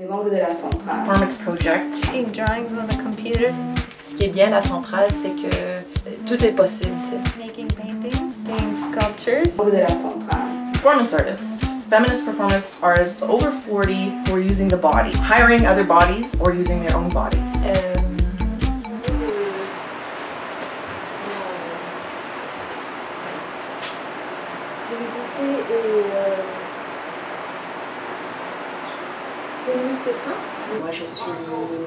des membres de la centrale. Performance project. Making drawings on the computer. Ce qui est bien à la centrale, c'est que tout est possible. Making paintings. Doing sculptures. Membres de la centrale. Performance artists. Feminist performance artists over 40 who are using the body, hiring other bodies or using their own body. Moi je suis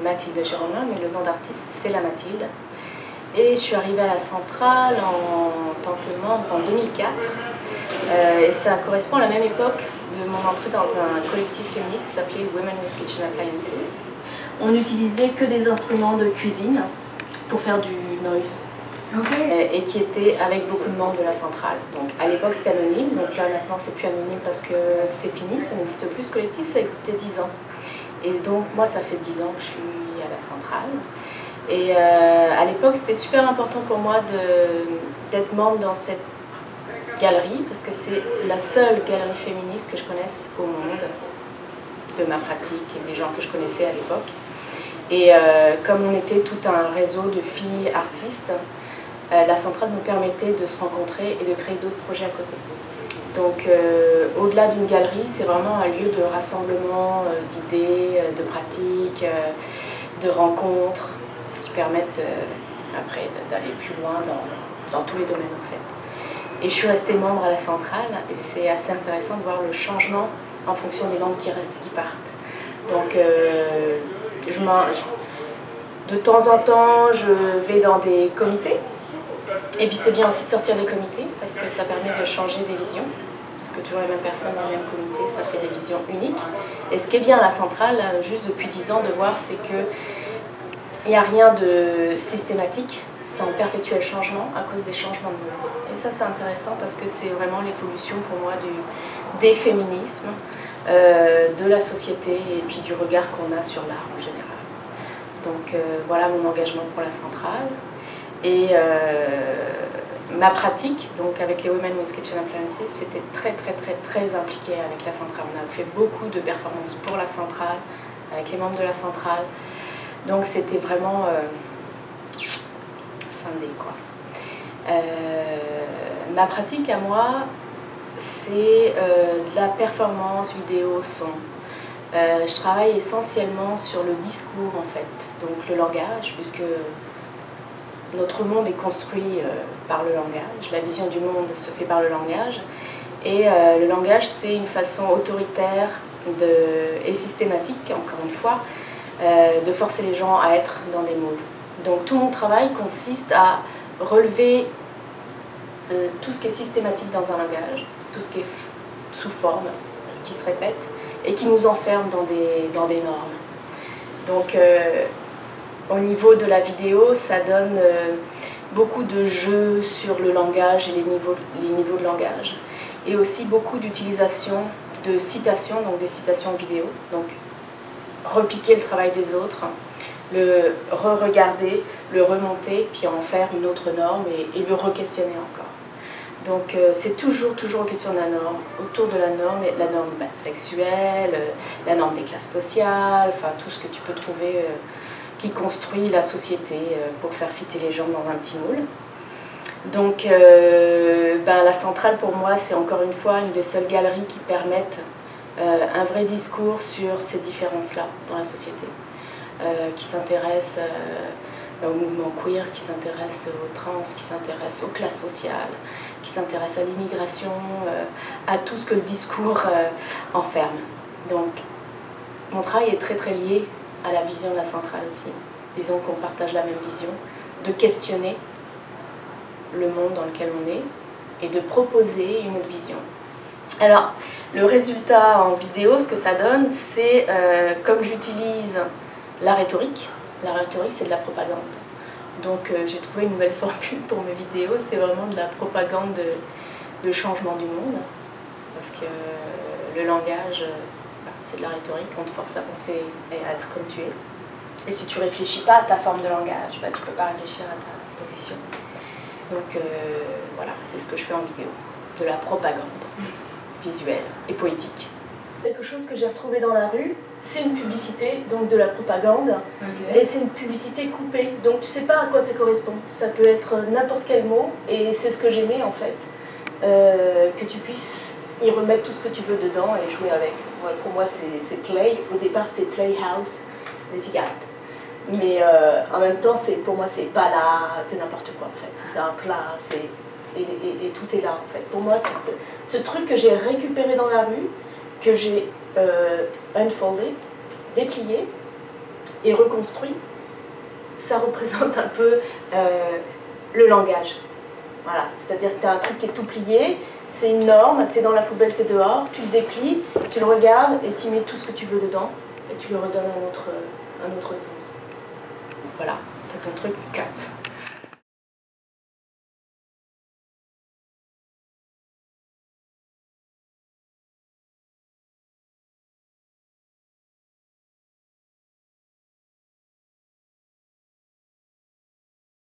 Mathilde Géronin, mais le nom d'artiste c'est la Mathilde. Et je suis arrivée à la centrale en tant que membre en 2004. Et ça correspond à la même époque de mon entrée dans un collectif féministe qui s'appelait Women with Kitchen Appliances. On n'utilisait que des instruments de cuisine pour faire du noise. Okay. Et qui était avec beaucoup de membres de la centrale. Donc à l'époque c'était anonyme, donc là maintenant c'est plus anonyme parce que c'est fini, ça n'existe plus ce collectif, ça existait 10 ans. Et donc moi ça fait 10 ans que je suis à la centrale. Et à l'époque c'était super important pour moi d'être membre dans cette galerie parce que c'est la seule galerie féministe que je connaisse au monde, de ma pratique et des gens que je connaissais à l'époque. Et comme on était tout un réseau de filles artistes, la centrale nous permettait de se rencontrer et de créer d'autres projets à côté. Donc au-delà d'une galerie, c'est vraiment un lieu de rassemblement d'idées, de pratiques, de rencontres qui permettent après d'aller plus loin dans tous les domaines en fait. Et je suis restée membre à la centrale et c'est assez intéressant de voir le changement en fonction des membres qui restent et qui partent. Donc de temps en temps, je vais dans des comités. Et puis c'est bien aussi de sortir des comités parce que ça permet de changer des visions. Parce que toujours les mêmes personnes dans le même comité, ça fait des visions uniques. Et ce qui est bien à la centrale, juste depuis 10 ans, de voir, c'est qu'il n'y a rien de systématique. C'est en perpétuel changement à cause des changements de monde. Et ça c'est intéressant parce que c'est vraiment l'évolution pour moi des féminismes, de la société et puis du regard qu'on a sur l'art en général. Donc voilà mon engagement pour la centrale. Et ma pratique, donc avec les Women with Kitchen Appliances, c'était très impliqué avec la centrale. On a fait beaucoup de performances pour la centrale, avec les membres de la centrale. Donc c'était vraiment scindé quoi. Ma pratique à moi, c'est de la performance vidéo son. Je travaille essentiellement sur le discours en fait, donc le langage, puisque notre monde est construit par le langage, la vision du monde se fait par le langage, et le langage c'est une façon autoritaire et systématique, encore une fois, de forcer les gens à être dans des moules. Donc tout mon travail consiste à relever tout ce qui est systématique dans un langage, tout ce qui est sous forme, qui se répète, et qui nous enferme dans des normes. Donc au niveau de la vidéo, ça donne beaucoup de jeux sur le langage et les niveaux de langage. Et aussi beaucoup d'utilisation de citations, donc des citations vidéo. Donc repiquer le travail des autres, le re-regarder, le remonter, puis en faire une autre norme et le re-questionner encore. Donc c'est toujours question de la norme, autour de la norme sexuelle, la norme des classes sociales, enfin tout ce que tu peux trouver qui construit la société pour faire fitter les gens dans un petit moule. Donc la centrale pour moi c'est encore une fois une des seules galeries qui permettent un vrai discours sur ces différences-là dans la société, qui s'intéresse au mouvement queer, qui s'intéresse aux trans, qui s'intéresse aux classes sociales, qui s'intéresse à l'immigration, à tout ce que le discours enferme. Donc mon travail est très lié à la vision de la centrale aussi. Disons qu'on partage la même vision, de questionner le monde dans lequel on est et de proposer une autre vision. Alors, le résultat en vidéo, ce que ça donne, c'est comme j'utilise la rhétorique c'est de la propagande. Donc j'ai trouvé une nouvelle formule pour mes vidéos, c'est vraiment de la propagande de changement du monde. Parce que le langage, c'est de la rhétorique, on te force à penser et à être comme tu es. Et si tu ne réfléchis pas à ta forme de langage, tu ne peux pas réfléchir à ta position. Donc voilà, c'est ce que je fais en vidéo, de la propagande visuelle et poétique. Quelque chose que j'ai retrouvé dans la rue, c'est une publicité. publicité, donc de la propagande, Ok. et c'est une publicité coupée, donc tu sais pas à quoi ça correspond. Ça peut être n'importe quel mot, et c'est ce que j'aimais en fait, que tu puisses y remettre tout ce que tu veux dedans et jouer avec. Ouais, pour moi c'est Play, au départ c'est Playhouse, des cigarettes. Mais en même temps, pour moi c'est pas là, c'est n'importe quoi en fait. C'est un plat, et tout est là en fait. Pour moi, c'est ce truc que j'ai récupéré dans la rue, que j'ai unfoldé, déplié et reconstruit, ça représente un peu le langage. Voilà, c'est-à-dire que tu as un truc qui est tout plié, c'est une norme, c'est dans la poubelle, c'est dehors, tu le déplies, tu le regardes et tu mets tout ce que tu veux dedans et tu lui redonnes un autre sens. Voilà, tu as ton truc cut.